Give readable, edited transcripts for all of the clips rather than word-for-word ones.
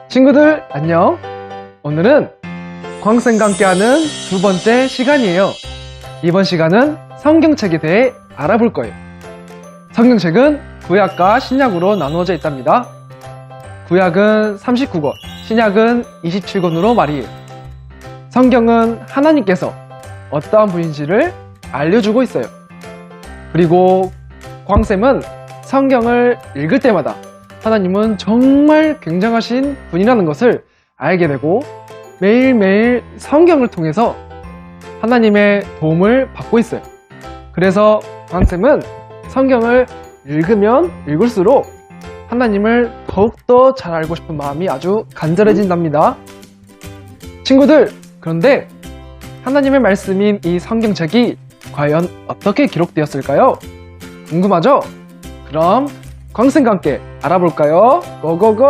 친구들 안녕. 오늘은 광쌤과 함께하는 두 번째 시간이에요. 이번 시간은 성경책에 대해 알아볼 거예요. 성경책은 구약과 신약으로 나누어져 있답니다. 구약은 39권, 신약은 27권으로 말이에요. 성경은 하나님께서 어떠한 분인지를 알려주고 있어요. 그리고 광쌤은 성경을 읽을 때마다 하나님은 정말 굉장하신 분이라는 것을 알게 되고 매일매일 성경을 통해서 하나님의 도움을 받고 있어요. 그래서 광쌤은 성경을 읽으면 읽을수록 하나님을 더욱더 잘 알고 싶은 마음이 아주 간절해진답니다. 친구들, 그런데 하나님의 말씀인 이 성경책이 과연 어떻게 기록되었을까요? 궁금하죠? 그럼 광쌤과 함께 알아볼까요? 고고고!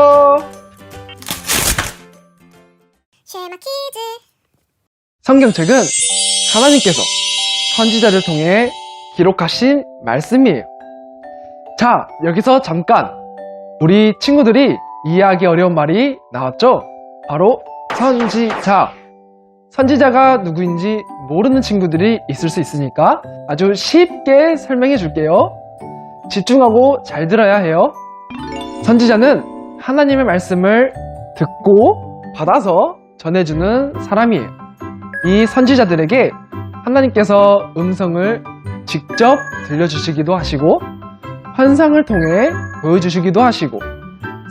쉐마 키즈. 성경책은 하나님께서 선지자를 통해 기록하신 말씀이에요. 자, 여기서 잠깐! 우리 친구들이 이해하기 어려운 말이 나왔죠? 바로 선지자. 선지자가 누구인지 모르는 친구들이 있을 수 있으니까 아주 쉽게 설명해 줄게요. 집중하고 잘 들어야 해요. 선지자는 하나님의 말씀을 듣고 받아서 전해주는 사람이에요. 이 선지자들에게 하나님께서 음성을 직접 들려주시기도 하시고 환상을 통해 보여주시기도 하시고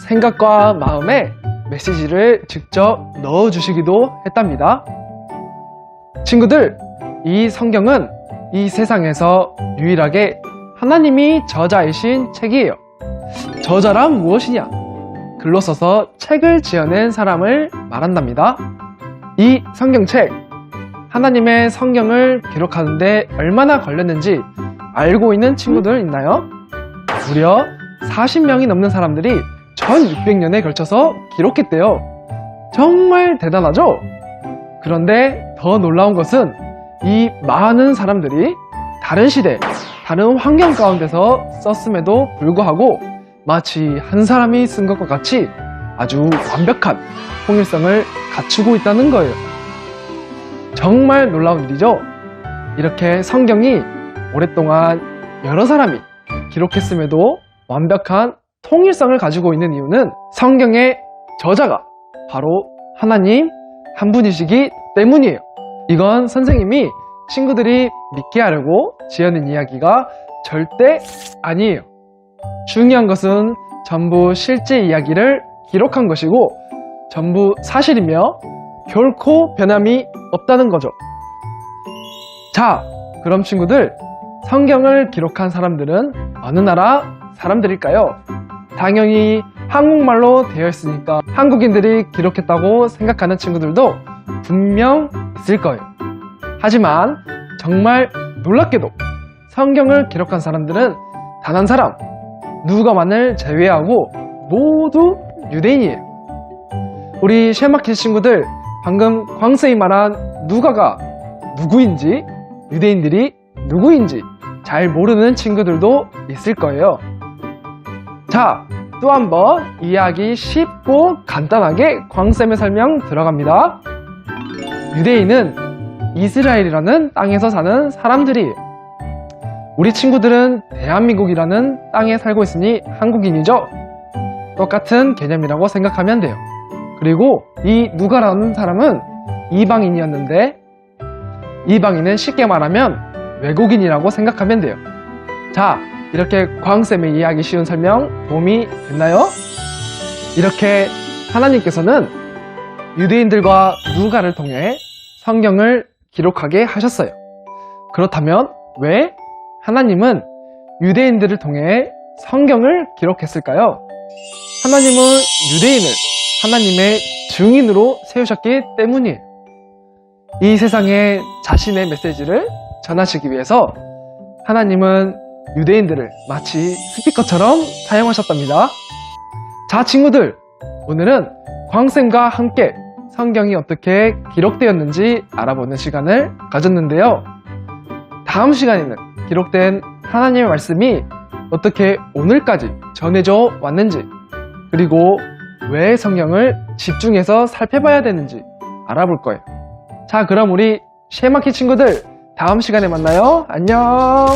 생각과 마음에 메시지를 직접 넣어주시기도 했답니다. 친구들, 이 성경은 이 세상에서 유일하게 하나님이 저자이신 책이에요. 저자란 무엇이냐? 글로 써서 책을 지어낸 사람을 말한답니다. 이 성경책, 하나님의 성경을 기록하는데 얼마나 걸렸는지 알고 있는 친구들 있나요? 무려 40명이 넘는 사람들이 1600년에 걸쳐서 기록했대요. 정말 대단하죠? 그런데 더 놀라운 것은 이 많은 사람들이 다른 시대, 다른 환경 가운데서 썼음에도 불구하고 마치 한 사람이 쓴 것과 같이 아주 완벽한 통일성을 갖추고 있다는 거예요. 정말 놀라운 일이죠? 이렇게 성경이 오랫동안 여러 사람이 기록했음에도 완벽한 통일성을 가지고 있는 이유는 성경의 저자가 바로 하나님 한 분이시기 때문이에요. 이건 선생님이 친구들이 믿게 하려고 지어낸 이야기가 절대 아니에요. 중요한 것은 전부 실제 이야기를 기록한 것이고 전부 사실이며 결코 변함이 없다는 거죠. 자, 그럼 친구들, 성경을 기록한 사람들은 어느 나라 사람들일까요? 당연히 한국말로 되어 있으니까 한국인들이 기록했다고 생각하는 친구들도 분명 있을 거예요. 하지만 정말 놀랍게도 성경을 기록한 사람들은 단 한 사람, 누가만을 제외하고 모두 유대인이에요. 우리 쉐마키 친구들, 방금 광쌤이 말한 누가가 누구인지, 유대인들이 누구인지 잘 모르는 친구들도 있을 거예요. 자, 또 한번 이해하기 쉽고 간단하게 광쌤의 설명 들어갑니다. 유대인은 이스라엘이라는 땅에서 사는 사람들이에요. 우리 친구들은 대한민국이라는 땅에 살고 있으니 한국인이죠? 똑같은 개념이라고 생각하면 돼요. 그리고 이 누가라는 사람은 이방인이었는데 이방인은 쉽게 말하면 외국인이라고 생각하면 돼요. 자, 이렇게 광쌤의 이해하기 쉬운 설명 도움이 됐나요? 이렇게 하나님께서는 유대인들과 누가를 통해 성경을 기록하게 하셨어요. 그렇다면 왜 하나님은 유대인들을 통해 성경을 기록했을까요? 하나님은 유대인을 하나님의 증인으로 세우셨기 때문이에요. 이 세상에 자신의 메시지를 전하시기 위해서 하나님은 유대인들을 마치 스피커처럼 사용하셨답니다. 자, 친구들, 오늘은 광쌤과 함께 성경이 어떻게 기록되었는지 알아보는 시간을 가졌는데요. 다음 시간에는 기록된 하나님의 말씀이 어떻게 오늘까지 전해져 왔는지, 그리고 왜 성경을 집중해서 살펴봐야 되는지 알아볼 거예요. 자, 그럼 우리 쉐마키 친구들 다음 시간에 만나요. 안녕.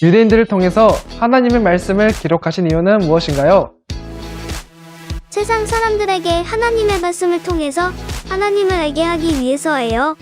유대인들을 통해서 하나님의 말씀을 기록하신 이유는 무엇인가요? 세상 사람들에게 하나님의 말씀을 통해서 하나님을 알게 하기 위해서예요.